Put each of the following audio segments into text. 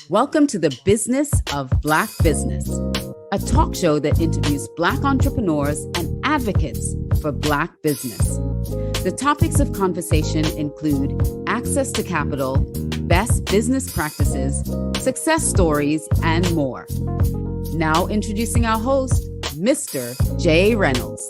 Welcome to the Business of Black Business, a talk show that interviews Black entrepreneurs and advocates for Black business. The topics of conversation include access to capital, best business practices, success stories, and more. Now introducing our host, Mr. Jay Reynolds.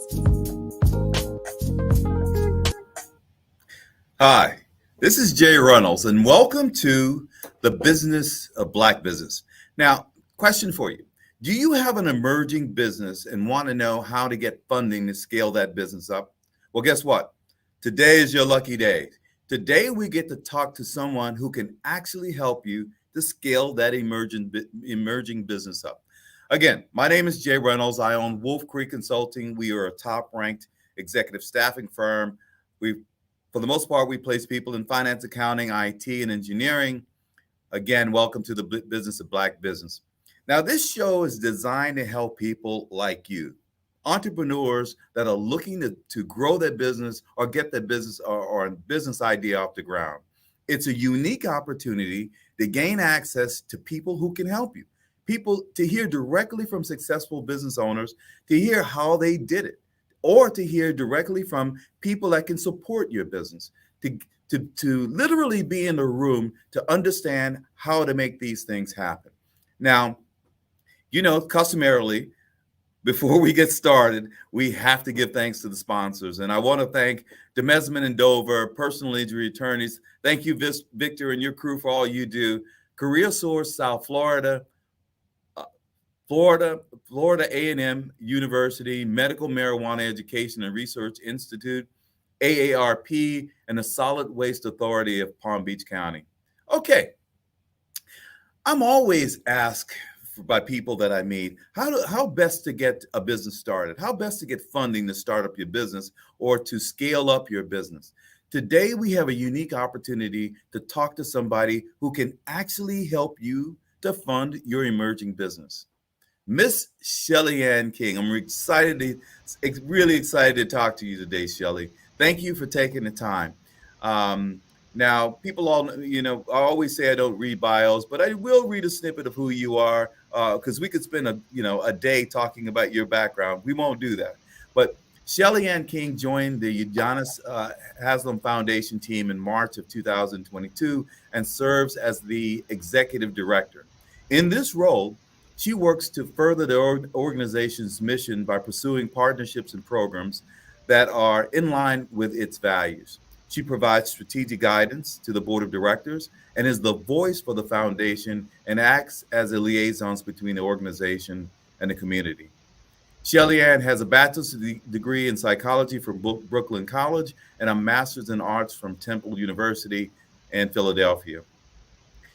Hi, this is Jay Reynolds, and welcome to the Business of Black Business. Now, question for you. Do you have an emerging business and want to know how to get funding to scale that business up? Well, guess what? Today is your lucky day. Today, we get to talk to someone who can actually help you to scale that emerging business up. Again, my name is Jay Reynolds. I own Wolf Creek Consulting. We are a top-ranked executive staffing firm. For the most part, we place people in finance, accounting, IT, and engineering. Again, welcome to the Business of Black Business. Now, this show is designed to help people like you, entrepreneurs that are looking to grow their business or get their business or a business idea off the ground. It's a unique opportunity to gain access to people who can help you, people to hear directly from successful business owners, to hear how they did it, or to hear directly from people that can support your business, to literally be in the room to understand how to make these things happen. Now, customarily, before we get started, we have to give thanks to the sponsors. And I want to thank Demesman and Dover, personal injury attorneys. Thank you, Victor, and your crew for all you do. Career Source, South Florida, Florida A&M University, Medical Marijuana Education and Research Institute, AARP, and the Solid Waste Authority of Palm Beach County. Okay, I'm always asked by people that I meet, how best to get a business started, how best to get funding to start up your business or to scale up your business. Today, we have a unique opportunity to talk to somebody who can actually help you to fund your emerging business. Miss Shelly-Ann King, I'm really excited to talk to you today, Shelly. Thank you for taking the time. Now, people I always say I don't read bios, but I will read a snippet of who you are, because we could spend a day talking about your background. We won't do that. But Shelly-Ann King joined the Udonis Haslem Foundation team in March of 2022 and serves as the executive director. In this role, she works to further the organization's mission by pursuing partnerships and programs that are in line with its values. She provides strategic guidance to the board of directors and is the voice for the foundation and acts as a liaison between the organization and the community. Shelly-Ann has a bachelor's degree in psychology from Brooklyn College and a master's in arts from Temple University in Philadelphia.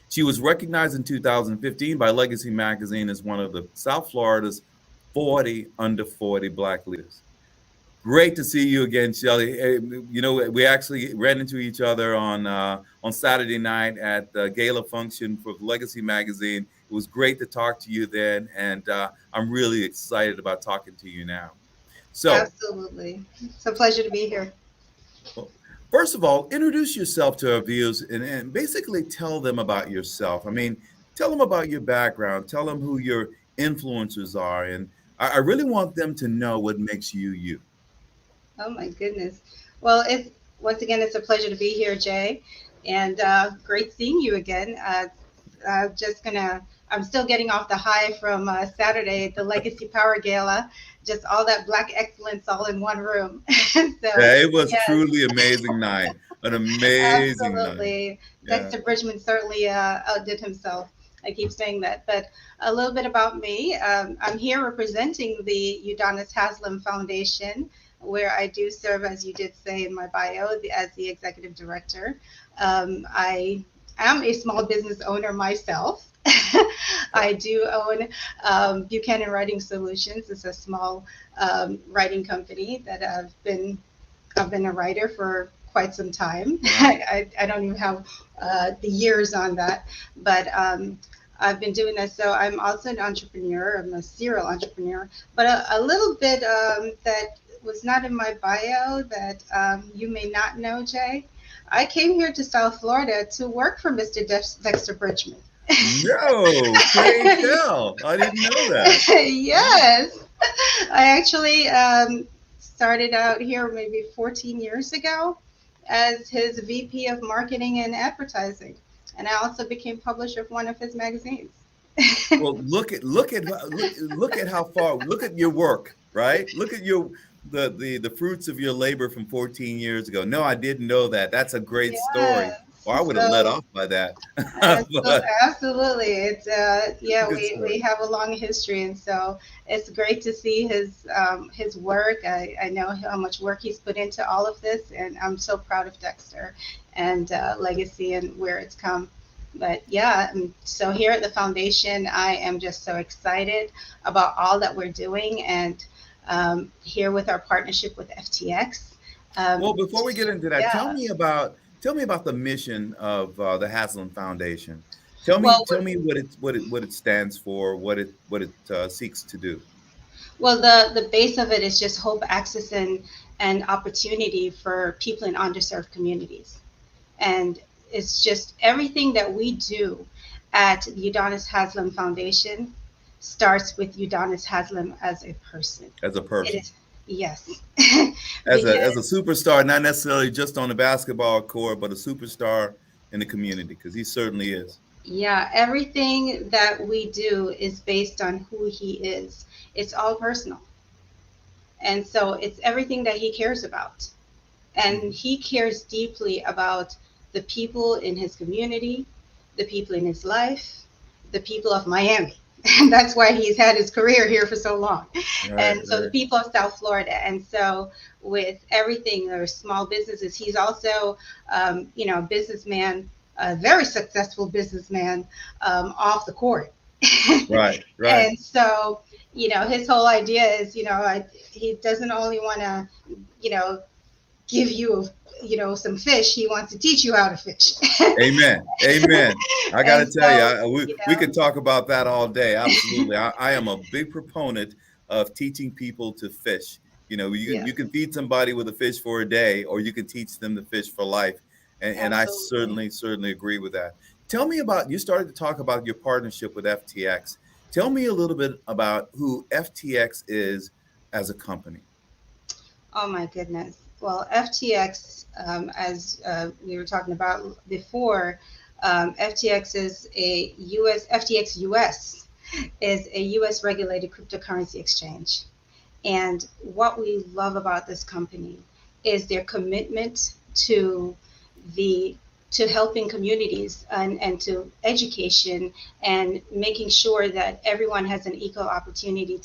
She was recognized in 2015 by Legacy Magazine as one of the South Florida's 40 under 40 Black leaders. Great to see you again, Shelly. We actually ran into each other on Saturday night at the gala function for Legacy Magazine. It was great to talk to you then, and I'm really excited about talking to you now. So, absolutely, it's a pleasure to be here. Well, first of all, introduce yourself to our viewers and basically tell them about yourself. I mean, tell them about your background. Tell them who your influencers are, and I really want them to know what makes you you. Oh my goodness. Well, once again, it's a pleasure to be here, Jay, and great seeing you again. I'm still getting off the high from Saturday at the Legacy Power Gala, just all that Black excellence all in one room. It was truly amazing night, an amazing absolutely. Night. Yeah. Dexter Bridgman certainly outdid himself. I keep saying that, but a little bit about me. I'm here representing the Udonis Haslem Foundation, where I do serve, as you did say in my bio, as the executive director. I am a small business owner myself. I do own Buchanan Writing Solutions. It's a small writing company that I've been a writer for quite some time. I don't even have the years on that, but I've been doing this. So I'm also an entrepreneur. I'm a serial entrepreneur, but a little bit that was not in my bio that you may not know, Jay. I came here to South Florida to work for Mr. Dexter Bridgman. No, pray tell. I didn't know that. Yes. I actually started out here maybe 14 years ago as his VP of Marketing and Advertising. And I also became publisher of one of his magazines. Well, look at how far. Look at your work, right? Look at your the fruits of your labor from 14 years ago. No, I didn't know that. That's a great story. Yes. Well, I would have let So off by that, So but absolutely, it's it's a yeah, good we story. have a long history, and so it's great to see his work. I know how much work he's put into all of this, and I'm so proud of Dexter and legacy and where it's come. But yeah, so here at the foundation, I am just so excited about all that we're doing, and here with our partnership with FTX. Well, Um, before we get into that, yeah, tell me about the mission of the Haslam Foundation. well, Tell me what it stands for, what it seeks to do. Well, the base of it is just hope, access, and opportunity for people in underserved communities. And it's just everything that we do at the Udonis Haslem Foundation starts with Udonis Haslem as a person. As a It person, is, yes. Because, as a superstar, not necessarily just on the basketball court, but a superstar in the community, because he certainly is. yeah, everything that we do is based on who he is. It's all personal. And so it's everything that he cares about. And Mhm. he cares deeply about the people in his community, the people in his life, the people of Miami. And that's why he's had his career here for so long. Right, And so the right. people of South Florida. And so with everything, there are small businesses. He's also, a businessman, a very successful businessman off the court. Right, right. And so, his whole idea is, he doesn't only want to, you know, give you, some fish. He wants to teach you how to fish. Amen. Amen. I got to And tell you, so, we could talk about that all day. Absolutely. I am a big proponent of teaching people to fish. yes, You can feed somebody with a fish for a day, or you can teach them to fish for life. And I absolutely. certainly agree with that. Tell me about, you started to talk about your partnership with FTX. Tell me a little bit about who FTX is as a company. Oh my goodness. Well, FTX, as we were talking about before, FTX is a U.S. FTX US is a U.S. regulated cryptocurrency exchange. And what we love about this company is their commitment to the to helping communities and to education and making sure that everyone has an equal opportunity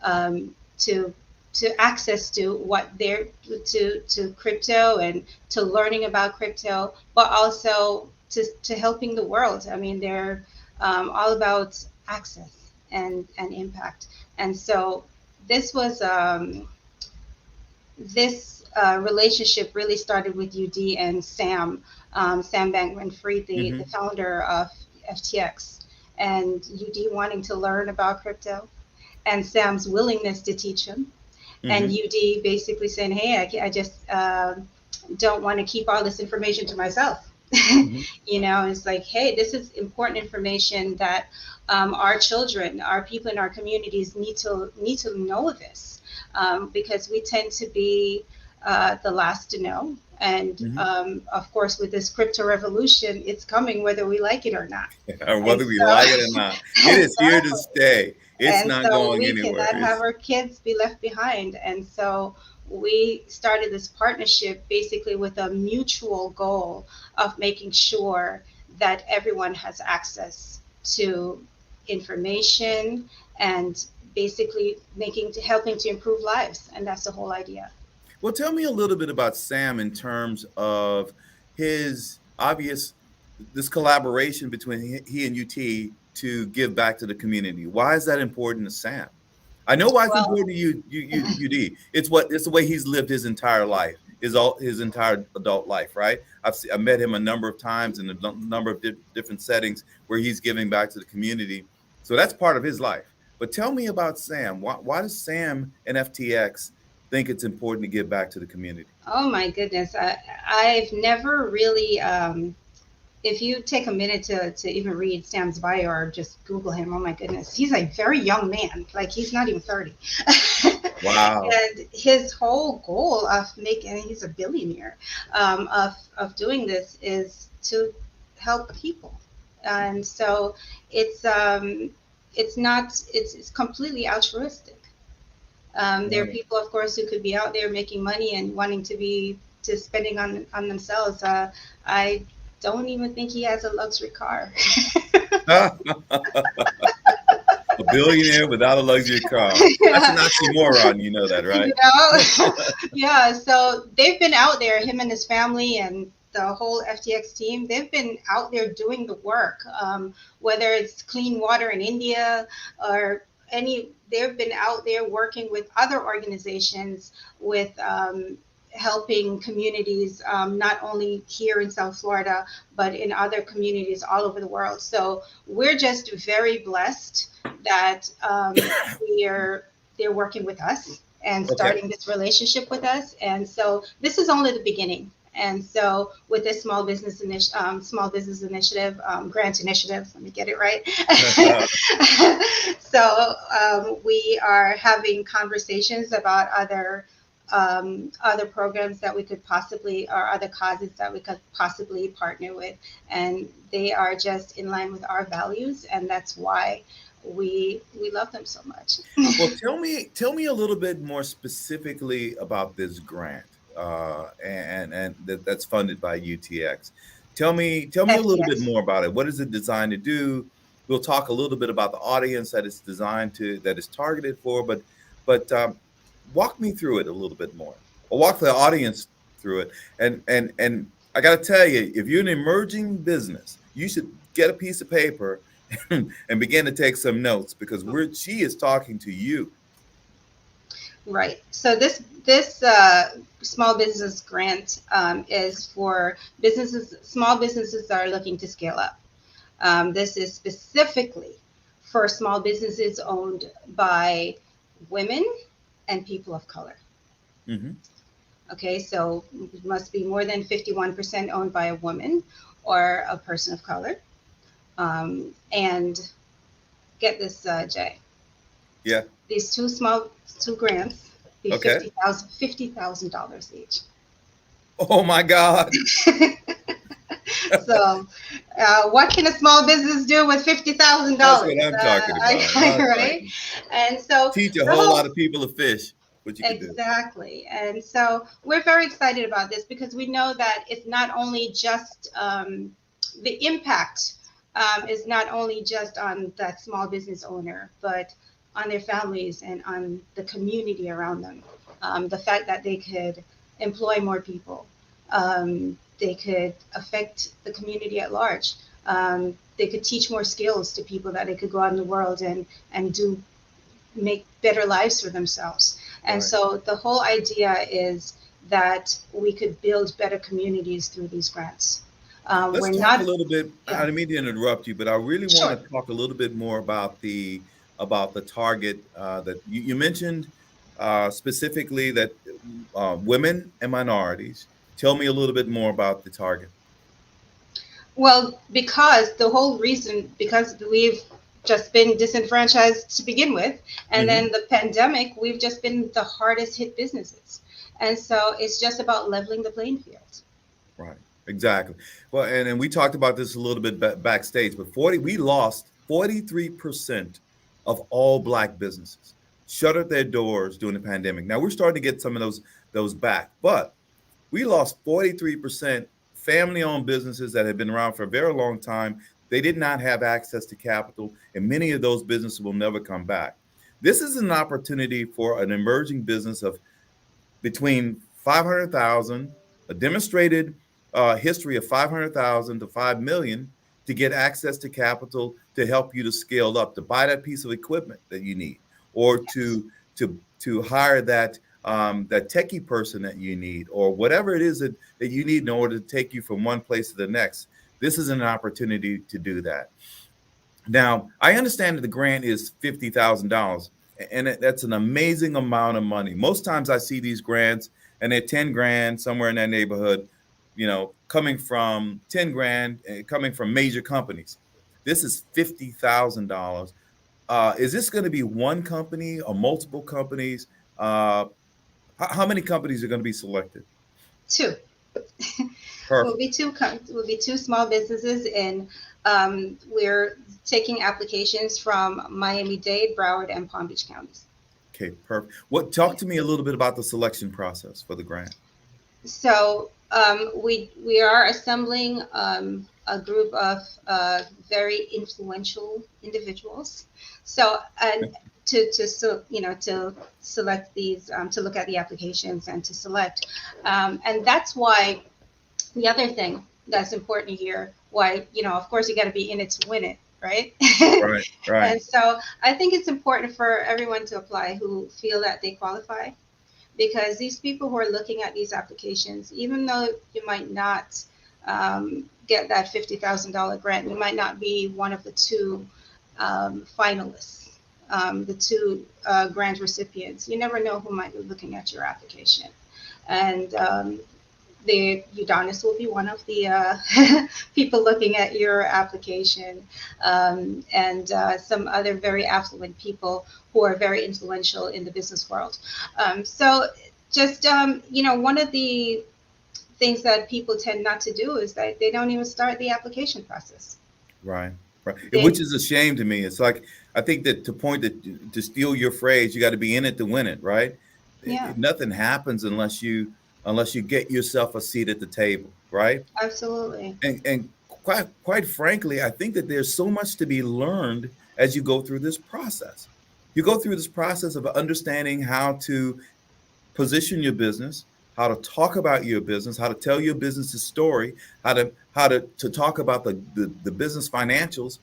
um, to to access to what they're to crypto and to learning about crypto, but also to helping the world. I mean, they're all about access and impact. And so this was this relationship really started with UD and Sam Bankman-Fried, the Hmm. founder of FTX, and UD wanting to learn about crypto, and Sam's willingness to teach him, and Hmm. UD basically saying, "Hey, I just don't want to keep all this information to myself." Hmm. It's like, hey, this is important information that our children, our people in our communities need to know this, because we tend to be the last to know. And Hmm. of course, with this crypto revolution, it's coming whether we like it or not. Or And whether we so, like it or not, it is here to exactly. stay. It's And not so going we anywhere. cannot have our kids be left behind. And so we started this partnership basically with a mutual goal of making sure that everyone has access to information and basically helping to improve lives. And that's the whole idea. Well, tell me a little bit about Sam in terms of his obvious this collaboration between he and UT to give back to the community. Why is that important to Sam? I know why it's Well, important to UD. It's the way he's lived his entire life, his entire adult life, right? I met him a number of times in a number of different settings where he's giving back to the community. So that's part of his life. But tell me about Sam. Why does Sam and FTX think it's important to give back to the community? oh my goodness. I've never really if you take a minute to even read Sam's bio or just Google him, oh my goodness, he's a very young man. Like he's not even 30. Wow. And his whole goal of making, he's a billionaire, of doing this is to help people. And so it's completely altruistic. There are people, of course, who could be out there making money and wanting to spending on themselves. I don't even think he has a luxury car. A billionaire without a luxury car. That's an oxymoron, you know that, right? Yeah, so they've been out there, him and his family and the whole FTX team, they've been out there doing the work, whether it's clean water in India or they've been out there working with other organizations with helping communities, not only here in South Florida, but in other communities all over the world. So we're just very blessed that they're working with us and starting this relationship with us. And so this is only the beginning. And so with this small business initiative, grant initiative, let me get it right. So we are having conversations about other programs that we could possibly, or other causes that we could possibly partner with. And they are just in line with our values. And that's why we love them so much. Well, tell me a little bit more specifically about this grant. And that's funded by UTX. Tell me a little bit more about it. What is it designed to do? We'll talk a little bit about the audience that it's designed to, that it's targeted for, but walk me through it a little bit more, or walk the audience through it. And I got to tell you, if you're an emerging business, you should get a piece of paper and begin to take some notes, because she is talking to you. Right. So this small business grant is for small businesses that are looking to scale up. This is specifically for small businesses owned by women and people of color. Mm-hmm. Okay, so it must be more than 51% owned by a woman or a person of color. And get this, Jay. Yeah. These two grants be $50,000 each. Oh my God. So what can a small business do with $50,000? That's what I'm talking about. Right? And so teach a whole lot of people to fish. What you can do. Exactly. And so we're very excited about this, because we know that it's not only just the impact is not only just on that small business owner, but on their families and on the community around them. The fact that they could employ more people, they could affect the community at large. They could teach more skills to people that they could go out in the world and make better lives for themselves. And so the whole idea is that we could build better communities through these grants. Let's talk a little bit. I didn't mean to interrupt you, but I really want to talk a little bit more about the target that you mentioned, specifically that women and minorities. Tell me a little bit more about the target. Well, because we've just been disenfranchised to begin with, and then the pandemic, we've just been the hardest hit businesses. And so it's just about leveling the playing field. Right. Exactly. Well, and we talked about this a little bit backstage, but we lost 43% of all Black businesses shuttered their doors during the pandemic. Now we're starting to get some of those back, but we lost 43% family-owned businesses that have been around for a very long time. They did not have access to capital, and many of those businesses will never come back. This is an opportunity for an emerging business of between 500,000, a demonstrated history of 500,000 to 5 million, to get access to capital to help you to scale up, to buy that piece of equipment that you need, or to hire that techie person that you need, or whatever it is that you need in order to take you from one place to the next. This is an opportunity to do that. Now, I understand that the grant is $50,000, and that's an amazing amount of money. Most times I see these grants and they're 10 grand, somewhere in that neighborhood. coming from 10 grand, coming from major companies. This is $50,000. Is this going to be one company or multiple companies? How many companies are going to be selected? Two. Perfect. Will be two small businesses, and we're taking applications from Miami-Dade, Broward, and Palm Beach counties. Okay, perfect. Talk to me a little bit about the selection process for the grant. So we are assembling a group of very influential individuals. So to select these, to look at the applications and to select, and that's why the other thing that's important here, why of course you got to be in it to win it, right? Right. And so I think it's important for everyone to apply who feel that they qualify. Because these people who are looking at these applications, even though you might not get that $50,000 grant, you might not be one of the two finalists, the two grant recipients. You never know who might be looking at your application. And the Udonis will be one of the people looking at your application, and some other very affluent people who are very influential in the business world. So just, one of the things that people tend not to do is that they don't even start the application process. Right. Which is a shame to me. It's like, I think that to steal your phrase, you got to be in it to win it, right? Yeah. Nothing happens unless you get yourself a seat at the table, right? Absolutely. And quite frankly, I think that there's so much to be learned as you go through this process. You go through this process of understanding how to position your business, how to talk about your business, how to tell your business's story, how to talk about the business financials.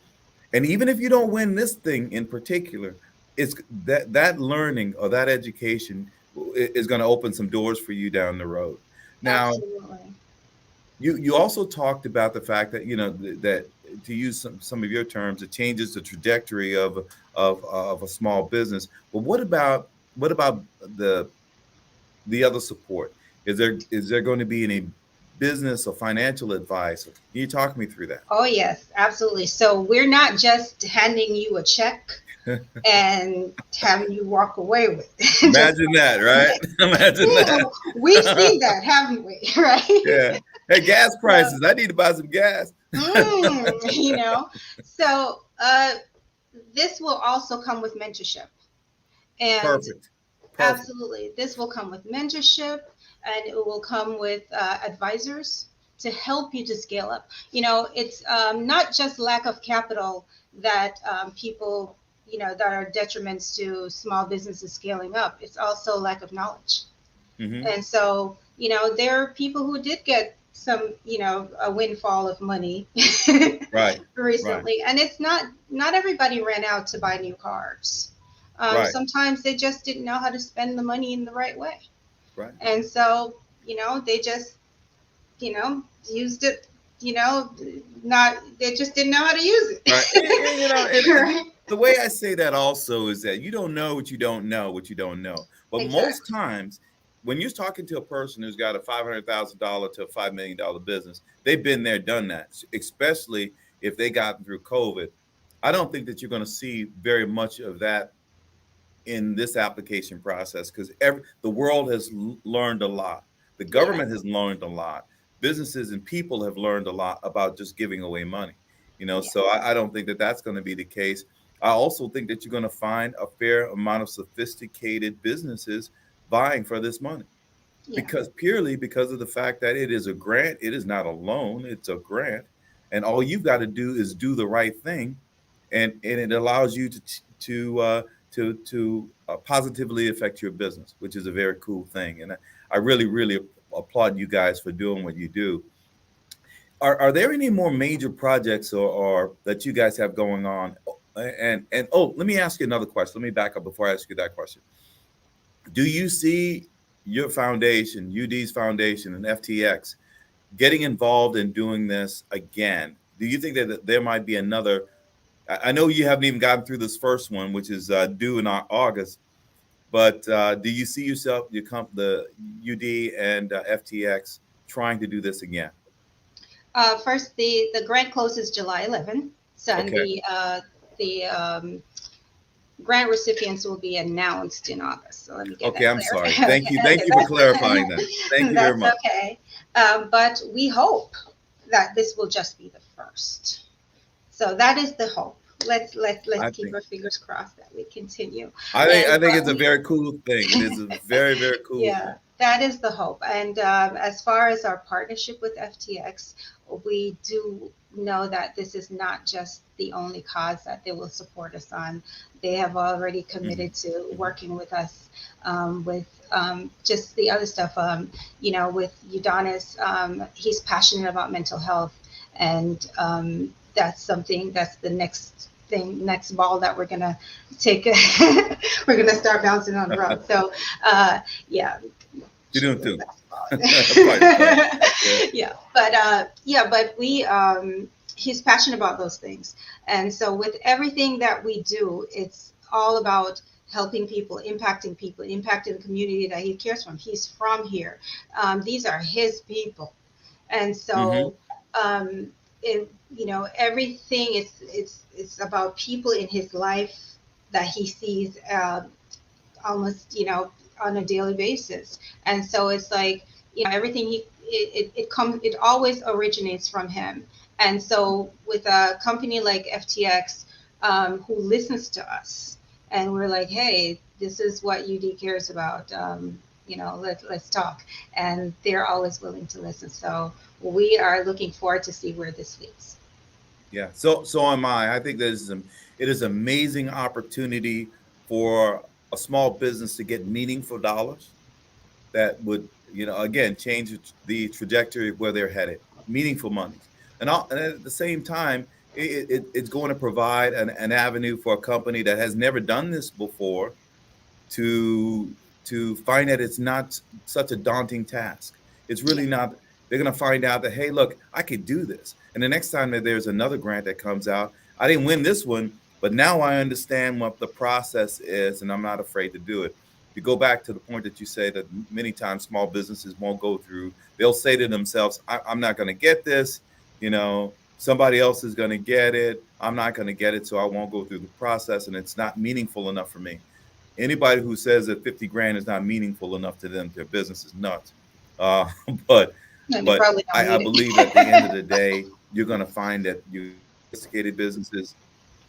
And even if you don't win this thing in particular, it's that learning or that education is going to open some doors for you down the road. Now, absolutely. You also talked about the fact that that, to use some of your terms, it changes the trajectory of a small business. But what about the other support? Is there going to be any business or financial advice? Can you talk me through that? Oh yes, absolutely. So we're not just handing you a check and having you walk away with it. Imagine that, right? Imagine that. We've seen that, haven't we? Right? Yeah. Hey, gas prices. I need to buy some gas. So this will also come with mentorship. And Perfect. Absolutely. This will come with mentorship, and it will come with advisors to help you to scale up. It's not just lack of capital that people, that are detriments to small businesses scaling up. It's also lack of knowledge. Mm-hmm. And so, there are people who did get some, a windfall of money right recently. Right. And it's not everybody ran out to buy new cars. Right. Sometimes they just didn't know how to spend the money in the right way. Right. And so, they just, used it, they just didn't know how to use it. Right. And the way I say that also is that you don't know what you don't know what you don't know. But exactly. Most times when you're talking to a person who's got a $500,000 to a $5 million business, they've been there, done that, especially if they got through COVID. I don't think that you're going to see very much of that in this application process, because the world has learned a lot. The government has learned a lot. Businesses and people have learned a lot about just giving away money. So I don't think that that's going to be the case. I also think that you're going to find a fair amount of sophisticated businesses vying for this money, purely because of the fact that it is a grant. It is not a loan. It's a grant. And all you've got to do is do the right thing. And it allows you to positively affect your business, which is a very cool thing. And I really, really applaud you guys for doing what you do. Are there any more major projects or that you guys have going on? And let me ask you another question. Let me back up before I ask you that question. Do you see your foundation, UD's foundation, and FTX getting involved in doing this again? Do you think that there might be another? I know you haven't even gotten through this first one, which is due in August. But do you see yourself, the UD and FTX, trying to do this again? First, the grant closes July 11th, so and Okay. the grant recipients will be announced in August. So let me get Okay, that I'm clear. sorry. Okay, Thank okay, you for clarifying that. Thank you very that's much. okay. But we hope that this will just be the first. So that is the hope. Let's I keep think our fingers crossed that we continue. I And think it's a very cool thing. It is a very, very cool thing. yeah, that is the hope. And as far as our partnership with FTX, we do know that this is not just the only cause that they will support us on. They have already Hmm. committed to Hmm. working with us with just the other stuff. With Udonis, he's passionate about mental health, and that's something that's the next ball that we're gonna take. We're gonna start bouncing on the road. So yeah, You shoot, doing we're too? basketball. Pardon, pardon. Yeah. But we he's passionate about those things, and so with everything that we do, it's all about helping people, impacting the community that he cares from. He's from here. These are his people, and Hmm. so it, everything is it's about people in his life that he sees almost on a daily basis. And so it's like everything it always originates from him. And so with a company like FTX, who listens to us, and we're like, hey, this is what UD cares about, let's talk, and they're always willing to listen. So we are looking forward to see where this leads. Yeah. So am I. I think it is amazing opportunity for a small business to get meaningful dollars that would, again, change the trajectory of where they're headed. Meaningful monies, and at the same time, it's going to provide an avenue for a company that has never done this before to find that it's not such a daunting task. It's Yeah. really not. They're going to find out that, hey, look, I could do this. And the next time that there's another grant that comes out, I didn't win this one, but now I understand what the process is, and I'm not afraid to do it. To go back to the point that you say that many times small businesses won't go through, they'll say to themselves, I'm not going to get this. Somebody else is going to get it. I'm not going to get it, so I won't go through the process, and it's not meaningful enough for me. Anybody who says that 50 grand is not meaningful enough to them, their business is nuts. Uh, but And they but probably don't I need believe at the end of it. the day, you're going to find that you sophisticated businesses,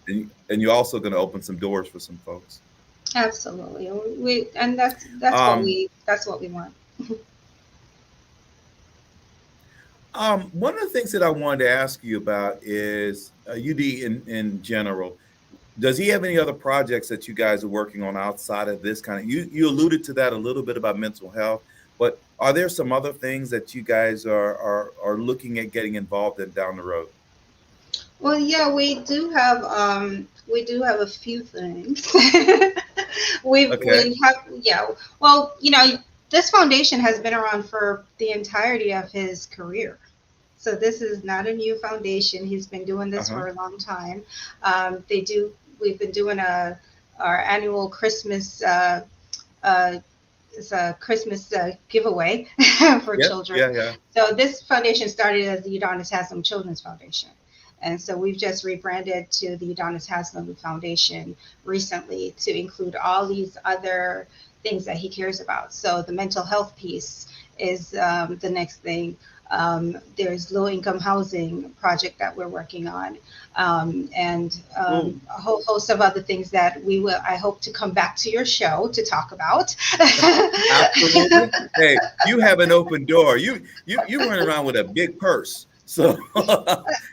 and you're also going to open some doors for some folks. Absolutely. We and that's what Um, we want. One of the things that I wanted to ask you about is UD in general. Does he have any other projects that you guys are working on outside of this kind of? You alluded to that a little bit about mental health, but are there some other things that you guys are looking at getting involved in down the road? Well, yeah, we do have a few things. Okay. We have, yeah. Well, this foundation has been around for the entirety of his career. So this is not a new foundation. He's been doing this Uh-huh. for a long time. We've been doing our annual Christmas uh, it's a Christmas giveaway for Yep. children. Yeah. Yeah. So this foundation started as the Udonis Haslem Children's Foundation. And so we've just rebranded to the Udonis Haslem Foundation recently to include all these other things that he cares about. So the mental health piece is the next thing. There's low income housing project that we're working on, and Cool. a whole host of other things that I hope to come back to your show to talk about. Absolutely. Hey, you have an open door. You run around with a big purse, so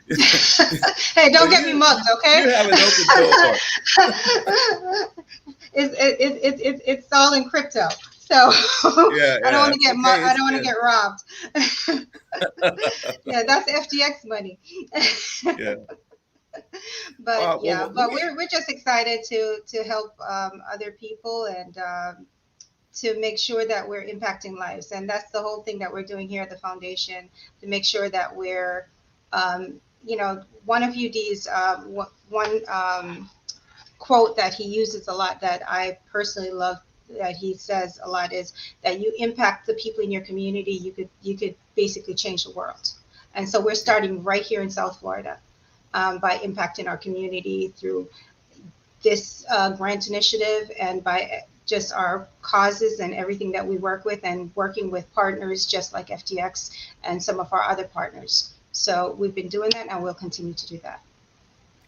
Hey, so don't get me mugged, okay? you have an open door. It's all in crypto, so Yeah. I don't Yeah. want to It's get okay. I It's don't want to good. get robbed. Yeah, that's FTX money. Yeah. But yeah, Well, let but me. we're just excited to help other people, and to make sure that we're impacting lives. And that's the whole thing that we're doing here at the foundation, to make sure that we're, one of UD's, one quote that he uses a lot that I personally love that he says a lot is that you impact the people in your community, you could basically change the world. And so we're starting right here in South Florida, by impacting our community through this grant initiative, and by just our causes and everything that we work with, and working with partners just like FTX and some of our other partners. So we've been doing that, and we'll continue to do that.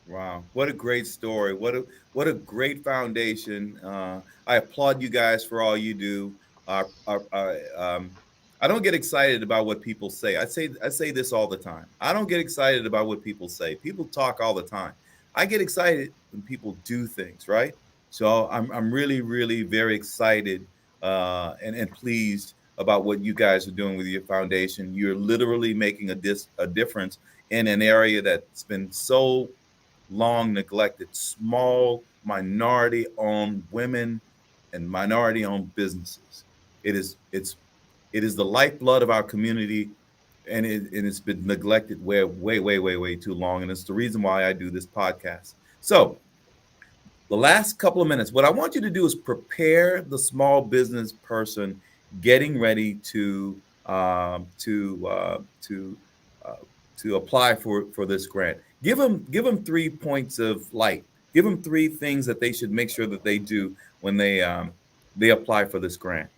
Wow, what a great story! What a great foundation. I applaud you guys for all you do. I don't get excited about what people say. I say this all the time. I don't get excited about what people say. People talk all the time. I get excited when people do things, right? So I'm really very excited and pleased about what you guys are doing with your foundation. You're literally making a difference in an area that's been so long neglected. Small minority owned women and minority owned businesses. It is the lifeblood of our community, and it's been neglected way too long. And it's the reason why I do this podcast. So the last couple of minutes, what I want you to do is prepare the small business person getting ready to apply for this grant. Give them 3 points of light. Give them 3 things that they should make sure that they do when they apply for this grant.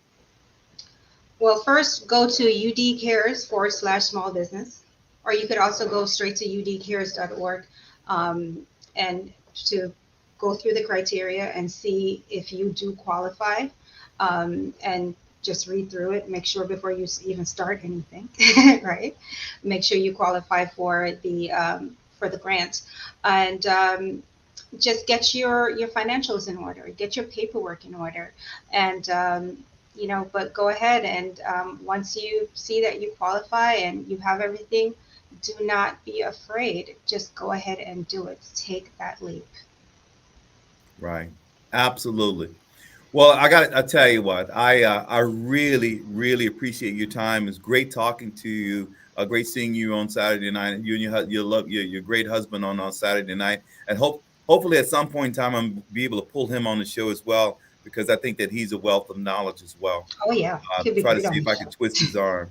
Well, first go to udcares/small business, or you could also go straight to udcares.org, and to go through the criteria and see if you do qualify, and just read through it. Make sure before you even start anything, right? Make sure you qualify for the grant, and just get your financials in order, get your paperwork in order, and but go ahead and once you see that you qualify and you have everything, do not be afraid. Just go ahead and do it. Take that leap. Right. Absolutely. Well, I tell you what, I really appreciate your time. It's great talking to you. Great seeing you on Saturday night. You and your great husband on Saturday night, and hopefully at some point in time I'm be able to pull him on the show as well, because I think that he's a wealth of knowledge as well. Oh yeah. Try to see if I can twist his arm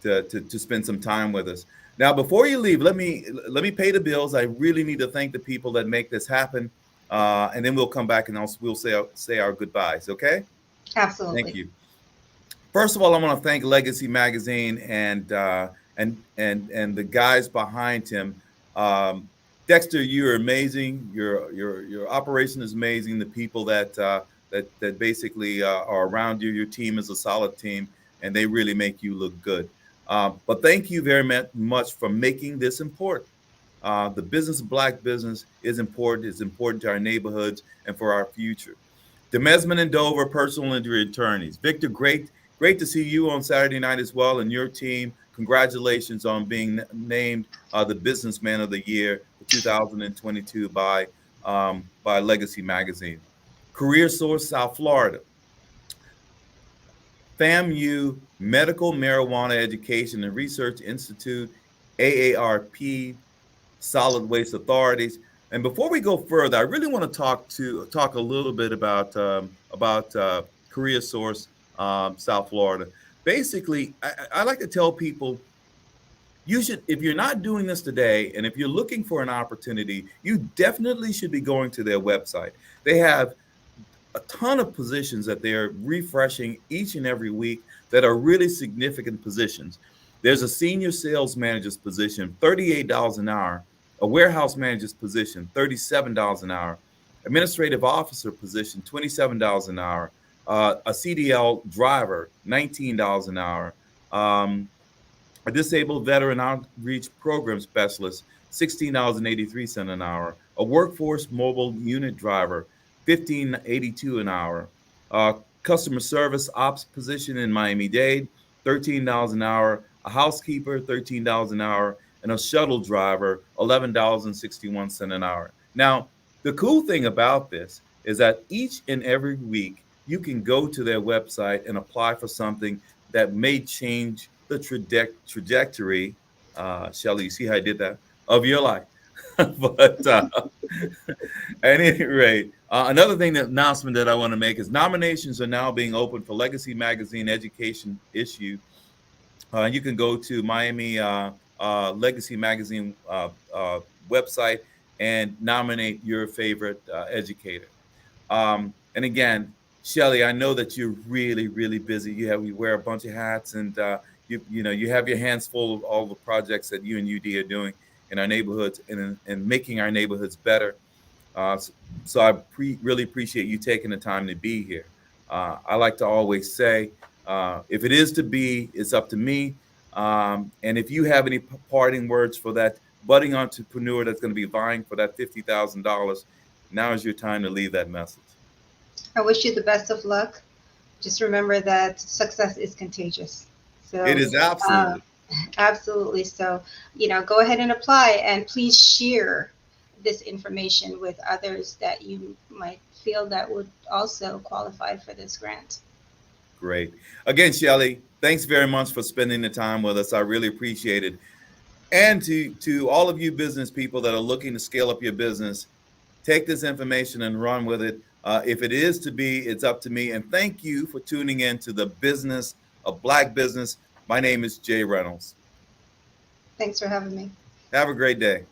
to spend some time with us. Now, before you leave, let me pay the bills. I really need to thank the people that make this happen, and then we'll come back and we'll say our goodbyes. Okay? Absolutely. Thank you. First of all, I want to thank Legacy Magazine and the guys behind him. Dexter, you're amazing. Your operation is amazing. The people that basically are around you, your team is a solid team, and they really make you look good. But thank you very much for making this important. The business of Black business is important. It's important to our neighborhoods and for our future. Demesman and Dover, personal injury attorneys. Victor, great to see you on Saturday night as well, and your team. Congratulations on being named the Businessman of the Year for 2022 by Legacy Magazine. Career Source South Florida. FAMU Medical Marijuana Education and Research Institute, AARP, Solid Waste Authorities. And before we go further, I really want to talk a little bit about Career Source South Florida. Basically, I like to tell people, you should, if you're not doing this today, and if you're looking for an opportunity, you definitely should be going to their website. They have a ton of positions that they're refreshing each and every week that are really significant positions. There's a senior sales manager's position, $38 an hour, a warehouse manager's position, $37 an hour, administrative officer position, $27 an hour, a CDL driver, $19 an hour, a disabled veteran outreach program specialist, $16.83 an hour, a workforce mobile unit driver, $15.82 an hour, customer service ops position in Miami-Dade, $13 an hour, a housekeeper, $13 an hour, and a shuttle driver, $11.61 an hour. Now, the cool thing about this is that each and every week, you can go to their website and apply for something that may change the trajectory, Shelly, you see how I did that, of your life. But at any rate, another thing, that announcement that I want to make is nominations are now being open for Legacy Magazine Education issue. You can go to Miami Legacy Magazine website and nominate your favorite educator. And again, Shelly, I know that you're really, really busy. You wear a bunch of hats, and you have your hands full of all the projects that you and UD are doing in our neighborhoods and making our neighborhoods better. So I really appreciate you taking the time to be here. I like to always say, if it is to be, it's up to me. And if you have any parting words for that budding entrepreneur that's going to be vying for that $50,000, now is your time to leave that message. I wish you the best of luck. Just remember that success is contagious. So it is absolutely. Absolutely. So, go ahead and apply, and please share this information with others that you might feel that would also qualify for this grant. Great. Again, Shelly, thanks very much for spending the time with us. I really appreciate it. And to all of you business people that are looking to scale up your business, take this information and run with it. If it is to be, it's up to me. And thank you for tuning in to the Business of Black Business. My name is Jay Reynolds. Thanks for having me. Have a great day.